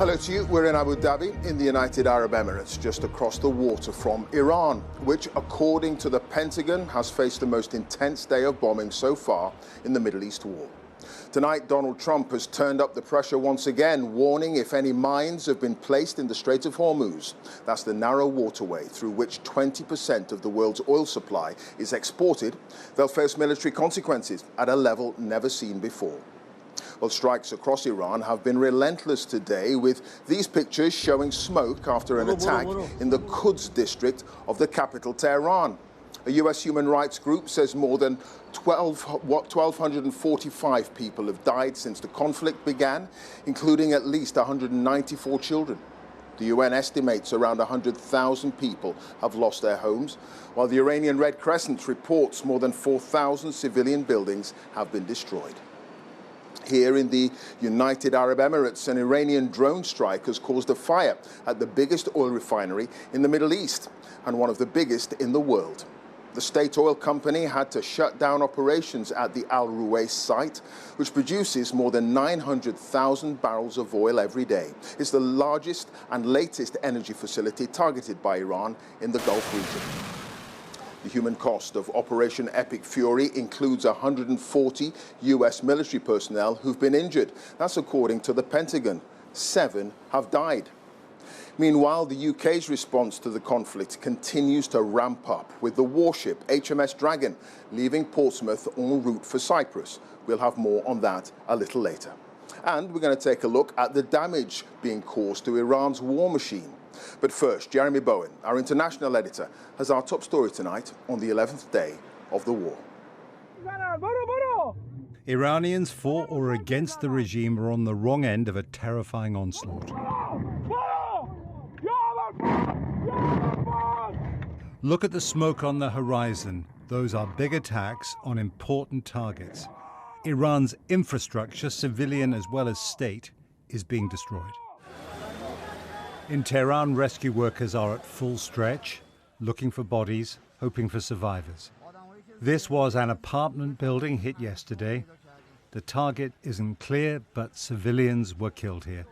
Hello to you. We're in Abu Dhabi in the United Arab Emirates, just across the water from Iran, which, according to the Pentagon, has faced the most intense day of bombing so far in the Middle East war. Tonight, Donald Trump has turned up the pressure once again, warning if any mines have been placed in the Strait of Hormuz. That's the narrow waterway through which 20% of the world's oil supply is exported. They'll face military consequences at a level never seen before. Well, strikes across Iran have been relentless today, with these pictures showing smoke after an attack in the Quds district of the capital, Tehran. A U.S. human rights group says more than 1,245 people have died since the conflict began, including at least 194 children. The UN estimates around 100,000 people have lost their homes, while the Iranian Red Crescent reports more than 4,000 civilian buildings have been destroyed. Here in the United Arab Emirates, an Iranian drone strike has caused a fire at the biggest oil refinery in the Middle East and one of the biggest in the world. The state oil company had to shut down operations at the Al Ruwais site, which produces more than 900,000 barrels of oil every day. It's the largest and latest energy facility targeted by Iran in the Gulf region. The human cost of Operation Epic Fury includes 140 U.S. military personnel who've been injured. That's according to the Pentagon. 7 have died. Meanwhile, the UK's response to the conflict continues to ramp up, with the warship HMS Dragon leaving Portsmouth en route for Cyprus. We'll have more on that a little later. And we're going to take a look at the damage being caused to Iran's war machine. But first, Jeremy Bowen, our international editor, has our top story tonight on the 11th day of the war. Iranians for or against the regime are on the wrong end of a terrifying onslaught. Look at the smoke on the horizon. Those are big attacks on important targets. Iran's infrastructure, civilian as well as state, is being destroyed. In Tehran, rescue workers are at full stretch, looking for bodies, hoping for survivors. This was an apartment building hit yesterday. The target isn't clear, but civilians were killed here.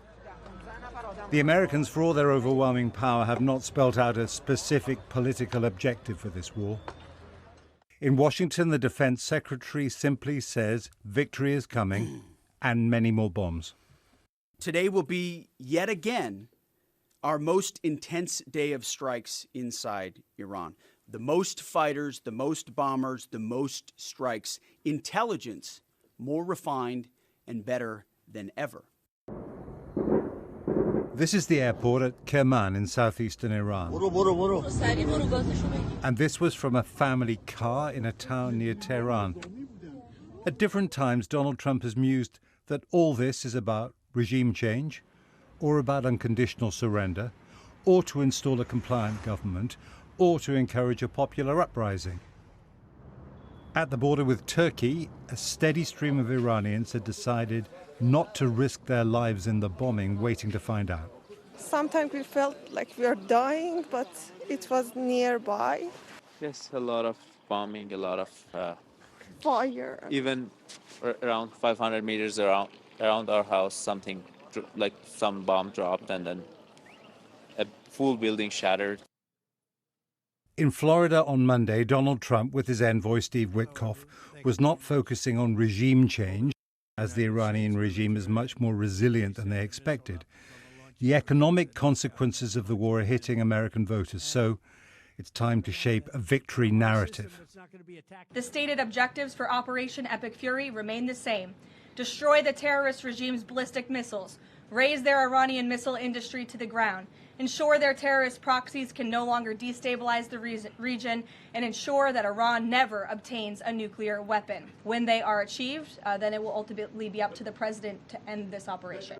The Americans, for all their overwhelming power, have not spelt out a specific political objective for this war. In Washington, the defense secretary simply says victory is coming and many more bombs. Today will be, yet again, our most intense day of strikes inside Iran. The most fighters, the most bombers, the most strikes. Intelligence more refined and better than ever. This is the airport at Kerman in southeastern Iran. And this was from a family car in a town near Tehran. At different times, Donald Trump has mused that all this is about regime change, or about unconditional surrender, or to install a compliant government, or to encourage a popular uprising. At the border with Turkey, a steady stream of Iranians had decided not to risk their lives in the bombing, waiting to find out. Sometimes we felt like we were dying, but it was nearby. Yes, a lot of bombing, a lot of Fire. even around 500 meters around our house, something like some bomb dropped and then a full building shattered. In Florida on Monday, Donald Trump, with his envoy Steve Witkoff, was not focusing on regime change, as the Iranian regime is much more resilient than they expected. The economic consequences of the war are hitting American voters, so it's time to shape a victory narrative. The stated objectives for Operation Epic Fury remain the same. Destroy the terrorist regime's ballistic missiles, raise their Iranian missile industry to the ground, ensure their terrorist proxies can no longer destabilize the region, and ensure that Iran never obtains a nuclear weapon. When they are achieved, then it will ultimately be up to the president to end this operation.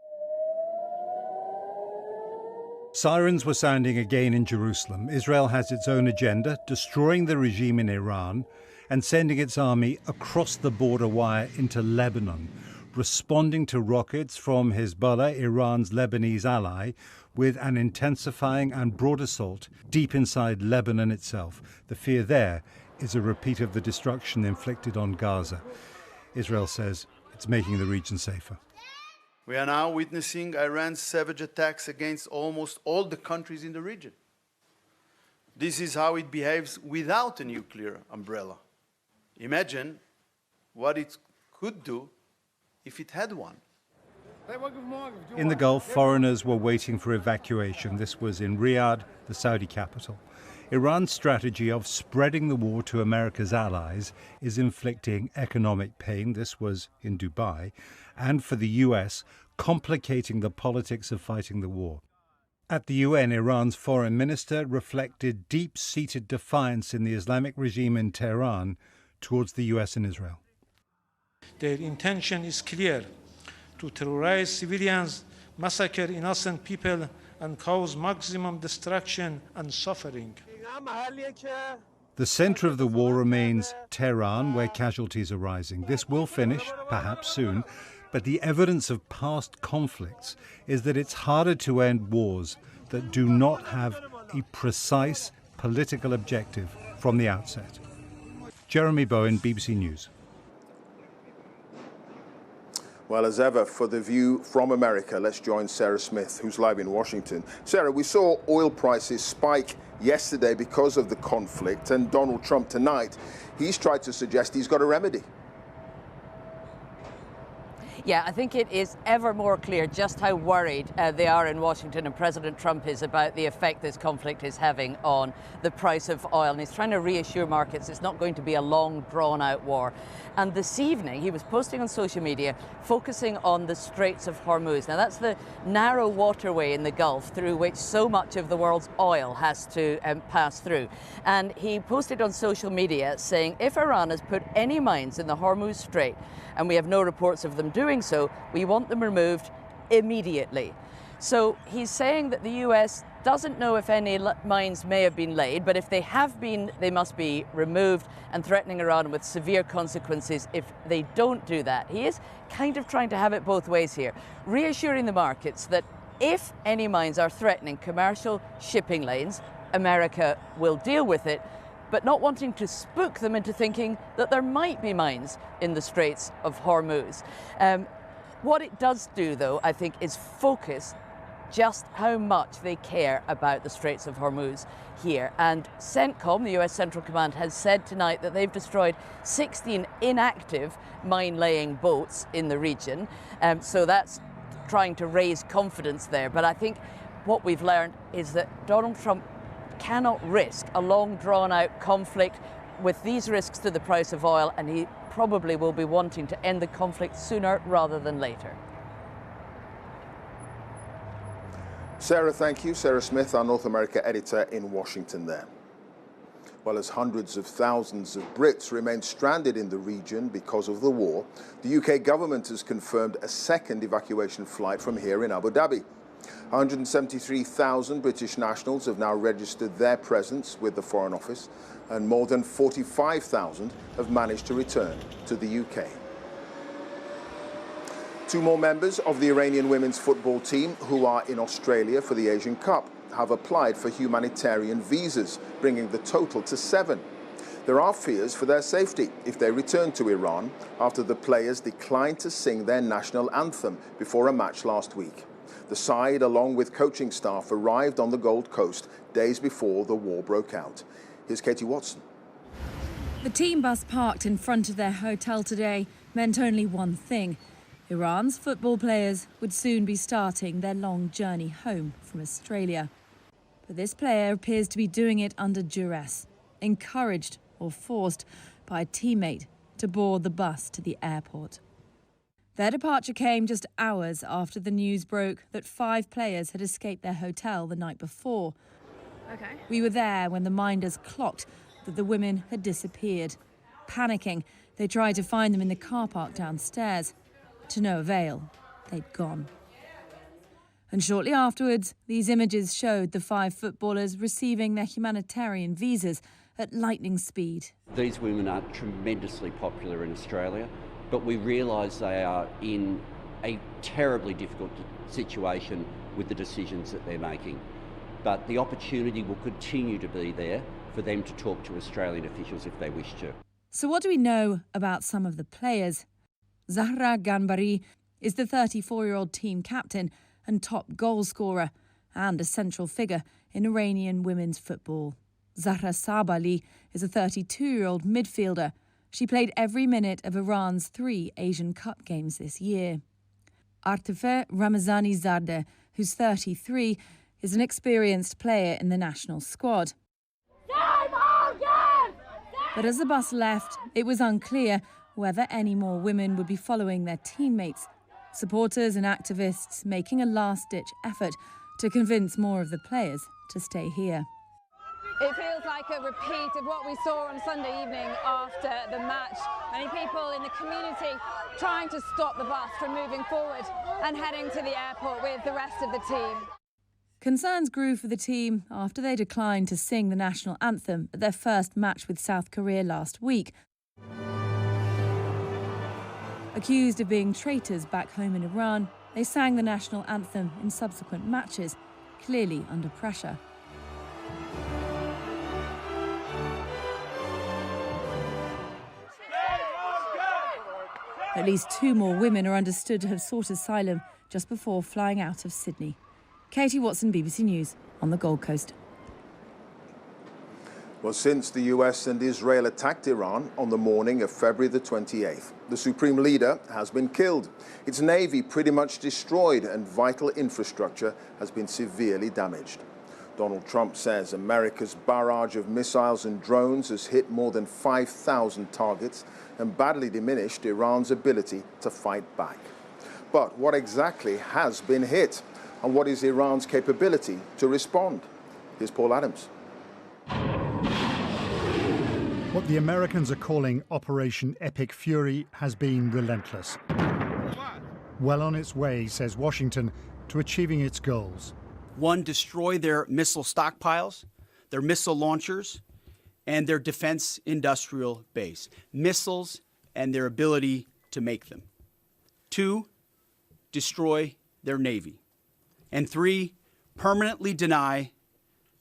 Sirens were sounding again in Jerusalem. Israel has its own agenda, destroying the regime in Iran and sending its army across the border wire into Lebanon, responding to rockets from Hezbollah, Iran's Lebanese ally, with an intensifying and broad assault deep inside Lebanon itself. The fear there is a repeat of the destruction inflicted on Gaza. Israel says it's making the region safer. We are now witnessing Iran's savage attacks against almost all the countries in the region. This is how it behaves without a nuclear umbrella. Imagine what it could do if it had one. In the Gulf, foreigners were waiting for evacuation. This was in Riyadh, the Saudi capital. Iran's strategy of spreading the war to America's allies is inflicting economic pain. This was in Dubai. And for the US, complicating the politics of fighting the war. At the UN, Iran's foreign minister reflected deep-seated defiance in the Islamic regime in Tehran towards the US and Israel. Their intention is clear: to terrorize civilians, massacre innocent people, and cause maximum destruction and suffering. The center of the war remains Tehran, where casualties are rising. This will finish, perhaps soon, but the evidence of past conflicts is that it's harder to end wars that do not have a precise political objective from the outset. Jeremy Bowen, BBC News. Well, as ever, for The View from America, let's join Sarah Smith, who's live in Washington. Sarah, we saw oil prices spike yesterday because of the conflict, and Donald Trump tonight, he's tried to suggest he's got a remedy. Yeah, I think it is ever more clear just how worried they are in Washington, and President Trump is, about the effect this conflict is having on the price of oil. And he's trying to reassure markets it's not going to be a long, drawn-out war. And this evening, he was posting on social media, focusing on the Straits of Hormuz. Now, that's the narrow waterway in the Gulf through which so much of the world's oil has to pass through. And he posted on social media saying, if Iran has put any mines in the Hormuz Strait, and we have no reports of them doing so, we want them removed immediately. So he's saying that the US doesn't know if any mines may have been laid, but if they have been, they must be removed, and threatening Iran with severe consequences if they don't do that. He is kind of trying to have it both ways here, reassuring the markets that if any mines are threatening commercial shipping lanes, America will deal with it, but not wanting to spook them into thinking that there might be mines in the Straits of Hormuz. What it does do, though, I think, is focus just how much they care about the Straits of Hormuz here. And CENTCOM, the US Central Command, has said tonight that they've destroyed 16 inactive mine-laying boats in the region. So that's trying to raise confidence there. But I think what we've learned is that Donald Trump cannot risk a long, drawn-out conflict with these risks to the price of oil, and he probably will be wanting to end the conflict sooner rather than later. Sarah, thank you. Sarah Smith, our North America editor in Washington there. Well, as hundreds of thousands of Brits remain stranded in the region because of the war, the UK government has confirmed a second evacuation flight from here in Abu Dhabi. 173,000 British nationals have now registered their presence with the Foreign Office, and more than 45,000 have managed to return to the UK. Two more members of the Iranian women's football team, who are in Australia for the Asian Cup, have applied for humanitarian visas, bringing the total to 7. There are fears for their safety if they return to Iran after the players declined to sing their national anthem before a match last week. The side, along with coaching staff, arrived on the Gold Coast days before the war broke out. Here's Katie Watson. The team bus parked in front of their hotel today meant only one thing. Iran's football players would soon be starting their long journey home from Australia. But this player appears to be doing it under duress, encouraged or forced by a teammate to board the bus to the airport. Their departure came just hours after the news broke that 5 players had escaped their hotel the night before. Okay. We were there when the minders clocked that the women had disappeared. Panicking, they tried to find them in the car park downstairs. To no avail, they'd gone. And shortly afterwards, these images showed the 5 footballers receiving their humanitarian visas at lightning speed. These women are tremendously popular in Australia, but we realise they are in a terribly difficult situation with the decisions that they're making. But the opportunity will continue to be there for them to talk to Australian officials if they wish to. So what do we know about some of the players? Zahra Ganbari is the 34-year-old team captain and top goal scorer, and a central figure in Iranian women's football. Zahra Sabali is a 32-year-old midfielder. She played every minute of Iran's 3 Asian Cup games this year. Artefe Ramazani Zadeh, who's 33, is an experienced player in the national squad. But as the bus left, it was unclear whether any more women would be following their teammates. Supporters and activists making a last-ditch effort to convince more of the players to stay here. It feels like a repeat of what we saw on Sunday evening after the match. Many people in the community trying to stop the bus from moving forward and heading to the airport with the rest of the team. Concerns grew for the team after they declined to sing the national anthem at their first match with South Korea last week. Accused of being traitors back home in Iran, they sang the national anthem in subsequent matches, clearly under pressure. At least 2 more women are understood to have sought asylum just before flying out of Sydney. Katie Watson, BBC News, on the Gold Coast. Well, since the US and Israel attacked Iran on the morning of February the 28th, the supreme leader has been killed. Its navy pretty much destroyed and vital infrastructure has been severely damaged. Donald Trump says America's barrage of missiles and drones has hit more than 5,000 targets and badly diminished Iran's ability to fight back. But what exactly has been hit? And what is Iran's capability to respond? Here's Paul Adams. What the Americans are calling Operation Epic Fury has been relentless. Well on its way, says Washington, to achieving its goals. 1, destroy their missile stockpiles, their missile launchers, and their defense industrial base. Missiles and their ability to make them. 2, destroy their navy. And 3, permanently deny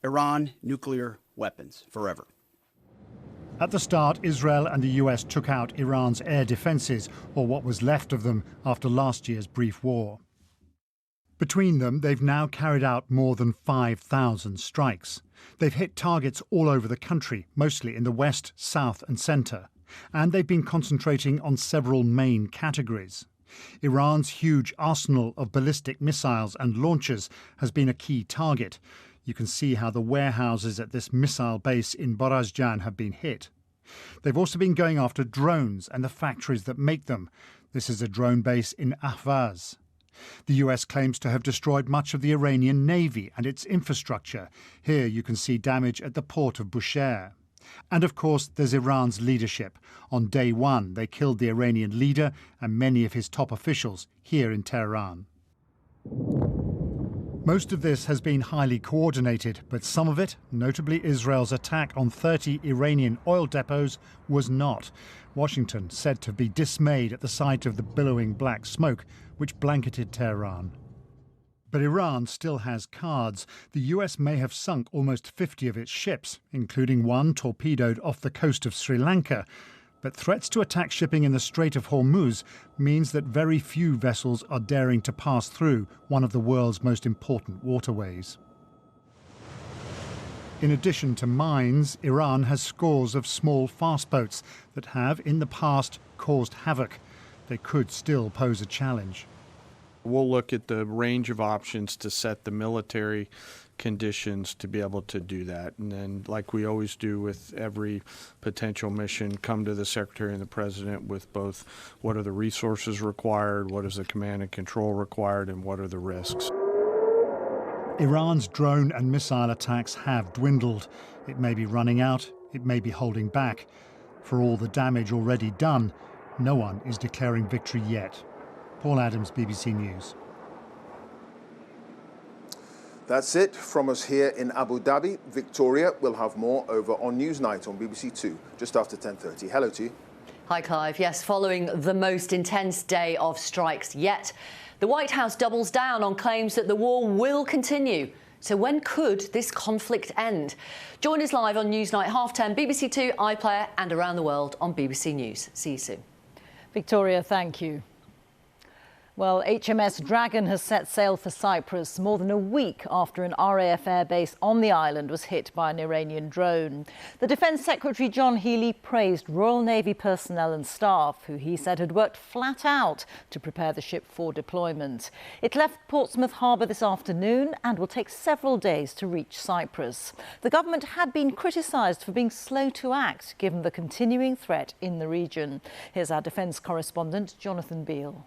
Iran nuclear weapons forever. At the start, Israel and the US took out Iran's air defences, or what was left of them after last year's brief war. Between them, they've now carried out more than 5,000 strikes. They've hit targets all over the country, mostly in the west, south and centre. And they've been concentrating on several main categories. Iran's huge arsenal of ballistic missiles and launchers has been a key target. You can see how the warehouses at this missile base in Borazjan have been hit. They've also been going after drones and the factories that make them. This is a drone base in Ahvaz. The US claims to have destroyed much of the Iranian navy and its infrastructure. Here you can see damage at the port of Bushehr. And of course, there's Iran's leadership. On day 1, they killed the Iranian leader and many of his top officials here in Tehran. Most of this has been highly coordinated, but some of it, notably Israel's attack on 30 Iranian oil depots, was not. Washington said to be dismayed at the sight of the billowing black smoke which blanketed Tehran. But Iran still has cards. The US may have sunk almost 50 of its ships, including one torpedoed off the coast of Sri Lanka. But threats to attack shipping in the Strait of Hormuz means that very few vessels are daring to pass through one of the world's most important waterways. In addition to mines, Iran has scores of small fast boats that have, in the past, caused havoc. They could still pose a challenge. We'll look at the range of options to set the military conditions to be able to do that. And then, like we always do with every potential mission, come to the Secretary and the President with both what are the resources required, what is the command and control required, and what are the risks. Iran's drone and missile attacks have dwindled. It may be running out, it may be holding back. For all the damage already done, no one is declaring victory yet. Paul Adams, BBC News. That's it from us here in Abu Dhabi. Victoria will have more over on Newsnight on BBC Two just after 10:30. Hello to you. Hi, Clive. Yes, following the most intense day of strikes yet, the White House doubles down on claims that the war will continue. So when could this conflict end? Join us live on Newsnight 10:30, BBC Two, iPlayer and around the world on BBC News. See you soon. Victoria, thank you. Well, HMS Dragon has set sail for Cyprus more than a week after an RAF airbase on the island was hit by an Iranian drone. The Defence Secretary John Healey praised Royal Navy personnel and staff, who he said had worked flat out to prepare the ship for deployment. It left Portsmouth Harbour this afternoon and will take several days to reach Cyprus. The government had been criticised for being slow to act, given the continuing threat in the region. Here's our defence correspondent, Jonathan Beale.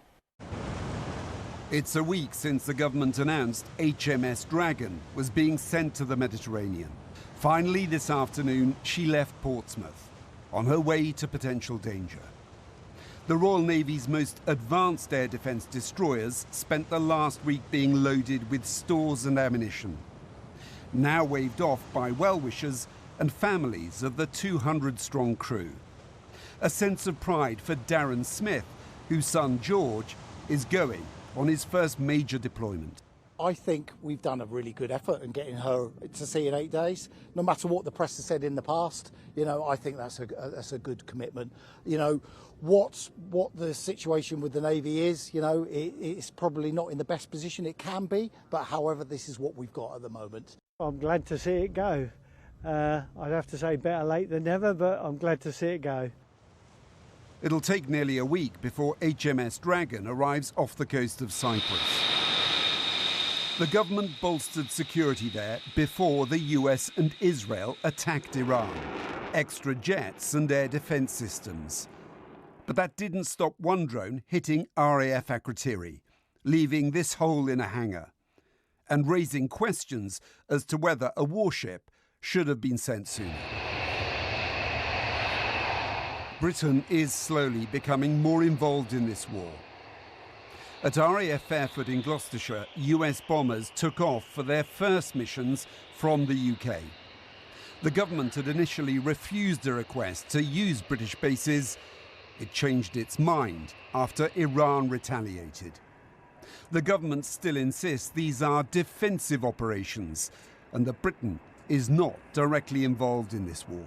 It's a week since the government announced HMS Dragon was being sent to the Mediterranean. Finally, this afternoon, she left Portsmouth on her way to potential danger. The Royal Navy's most advanced air defence destroyers spent the last week being loaded with stores and ammunition, now waved off by well-wishers and families of the 200-strong crew. A sense of pride for Darren Smith, whose son George is going on his first major deployment. I think we've done a really good effort in getting her to sea in 8 days. No matter what the press has said in the past, I think that's a good commitment. What the situation with the Navy is, it's probably not in the best position it can be, but however, this is what we've got at the moment. I'm glad to see it go. I'd have to say better late than never, but I'm glad to see it go. It'll take nearly a week before HMS Dragon arrives off the coast of Cyprus. The government bolstered security there before the US and Israel attacked Iran. Extra jets and air defence systems. But that didn't stop one drone hitting RAF Akrotiri, leaving this hole in a hangar, and raising questions as to whether a warship should have been sent sooner. Britain is slowly becoming more involved in this war. At RAF Fairford in Gloucestershire, US bombers took off for their first missions from the UK. The government had initially refused a request to use British bases. It changed its mind after Iran retaliated. The government still insists these are defensive operations and that Britain is not directly involved in this war.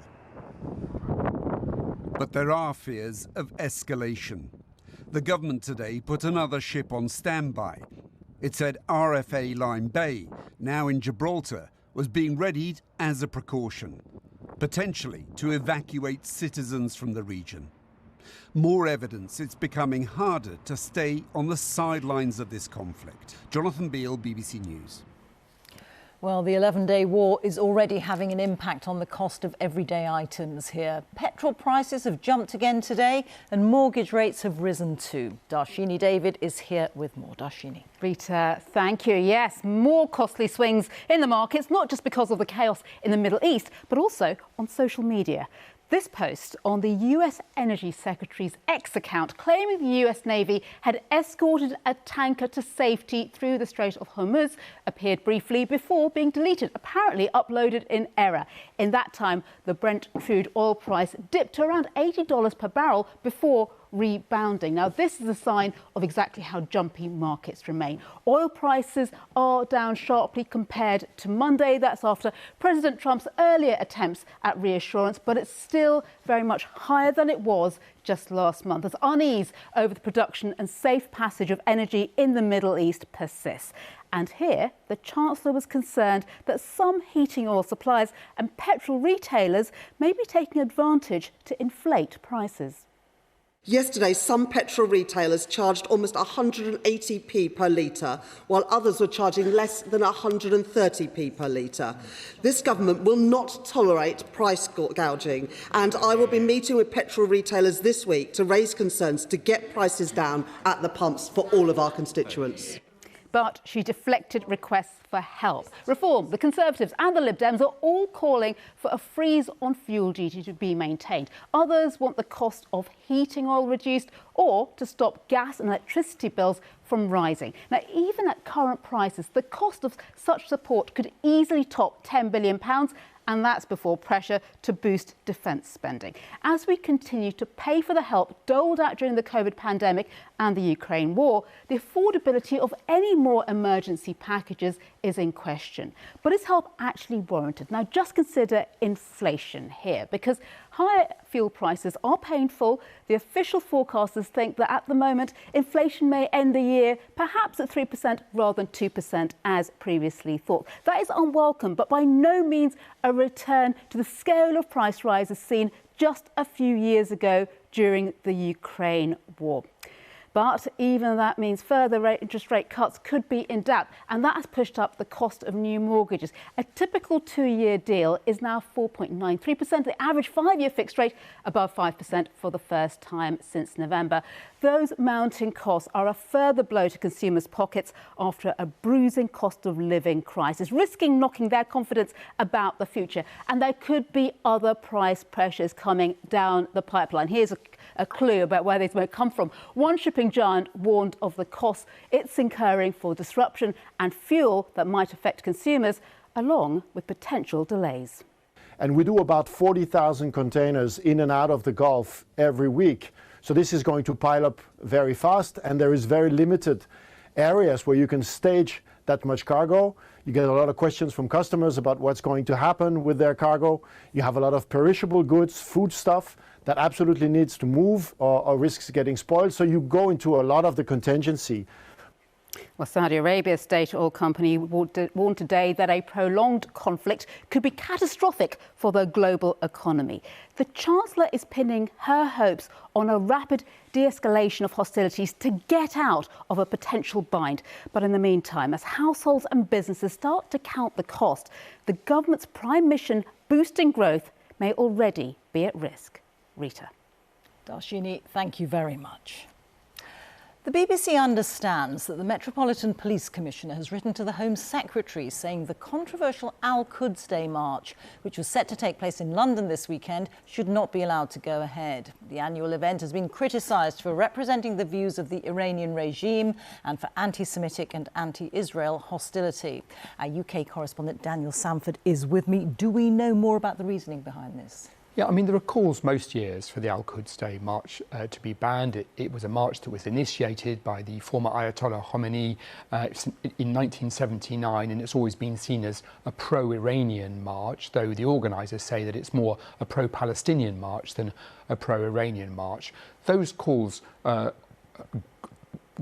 But there are fears of escalation. The government today put another ship on standby. It said RFA Lyme Bay, now in Gibraltar, was being readied as a precaution, potentially to evacuate citizens from the region. More evidence it's becoming harder to stay on the sidelines of this conflict. Jonathan Beale, BBC News. Well, the 11-day war is already having an impact on the cost of everyday items here. Petrol prices have jumped again today and mortgage rates have risen too. Darshini David is here with more. Darshini. Reeta, thank you. Yes, more costly swings in the markets, not just because of the chaos in the Middle East, but also on social media. This post on the US Energy Secretary's X account claiming the US Navy had escorted a tanker to safety through the Strait of Hormuz appeared briefly before being deleted, apparently uploaded in error. In that time, the Brent crude oil price dipped to around $80 per barrel before rebounding. Now, this is a sign of exactly how jumpy markets remain. Oil prices are down sharply compared to Monday. That's after President Trump's earlier attempts at reassurance, but it's still very much higher than it was just last month as unease over the production and safe passage of energy in the Middle East persists. And here, the Chancellor was concerned that some heating oil suppliers and petrol retailers may be taking advantage to inflate prices. Yesterday, some petrol retailers charged almost 180p per litre, while others were charging less than 130p per litre. This government will not tolerate price gouging, and I will be meeting with petrol retailers this week to raise concerns to get prices down at the pumps for all of our constituents. But she deflected requests for help. Reform, the Conservatives and the Lib Dems are all calling for a freeze on fuel duty to be maintained. Others want the cost of heating oil reduced or to stop gas and electricity bills from rising. Now, even at current prices, the cost of such support could easily top £10 billion, and that's before pressure to boost defence spending. As we continue to pay for the help doled out during the COVID pandemic and the Ukraine war, the affordability of any more emergency packages is in question. But is help actually warranted? Now, just consider inflation here, because Higher fuel prices are painful. The official forecasters think that at the moment, inflation may end the year perhaps at 3% rather than 2% as previously thought. That is unwelcome, but by no means a return to the scale of price rises seen just a few years ago during the Ukraine war. But even that means further interest rate cuts could be in doubt, and that has pushed up the cost of new mortgages. A typical 2-year deal is now 4.93%, the average 5-year fixed rate above 5% for the first time since November. Those mounting costs are a further blow to consumers' pockets after a bruising cost of living crisis, risking knocking their confidence about the future. And there could be other price pressures coming down the pipeline. Here's a clue about where these might come from. One shipping giant warned of the costs it's incurring for disruption and fuel that might affect consumers, along with potential delays. And we do about 40,000 containers in and out of the Gulf every week. So this is going to pile up very fast, and there is very limited areas where you can stage that much cargo. You get a lot of questions from customers about what's going to happen with their cargo. You have a lot of perishable goods, food stuff that absolutely needs to move or risks getting spoiled. So you go into a lot of the contingency. Well, Saudi Arabia's state oil company warned today that a prolonged conflict could be catastrophic for the global economy. The Chancellor is pinning her hopes on a rapid de-escalation of hostilities to get out of a potential bind. But in the meantime, as households and businesses start to count the cost, the government's prime mission, boosting growth, may already be at risk. Reeta. Darshini, thank you very much. The BBC understands that the Metropolitan Police Commissioner has written to the Home Secretary saying the controversial Al-Quds Day march, which was set to take place in London this weekend, should not be allowed to go ahead. The annual event has been criticised for representing the views of the Iranian regime and for anti-Semitic and anti-Israel hostility. Our UK correspondent Daniel Sandford is with me. Do we know more about the reasoning behind this? Yeah, I mean, there are calls most years for the Al-Quds Day march to be banned. It was a march that was initiated by the former Ayatollah Khomeini in 1979, and it's always been seen as a pro-Iranian march, though the organisers say that it's more a pro-Palestinian march than a pro-Iranian march. Those calls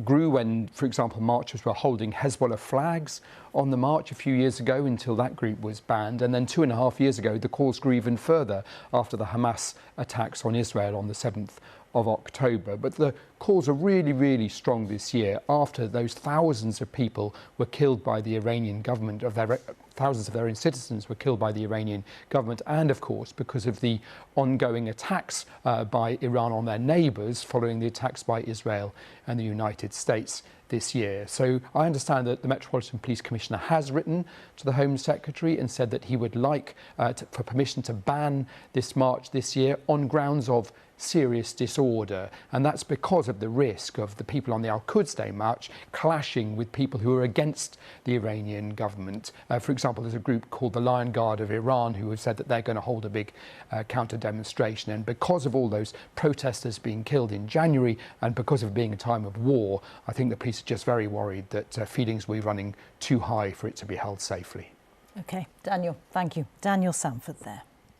grew when, for example, marchers were holding Hezbollah flags on the march a few years ago until that group was banned. And then 2.5 years ago, the calls grew even further after the Hamas attacks on Israel on the 7th of October. But the calls are really, really strong this year after those thousands of people were killed by the Iranian government, thousands of their own citizens were killed by the Iranian government, and of course because of the ongoing attacks by Iran on their neighbours following the attacks by Israel and the United States this year. So I understand that the Metropolitan Police Commissioner has written to the Home Secretary and said that he would like for permission to ban this march this year on grounds of serious disorder, and that's because of the risk of the people on the Al-Quds Day march clashing with people who are against the Iranian government. For example, there's a group called the Lion Guard of Iran who have said that they're going to hold a big counter demonstration, and because of all those protesters being killed in January and because of being a time of war, I think the police are just very worried that feelings will be running too high for it to be held safely. OK, Daniel, thank you. Daniel Sandford there.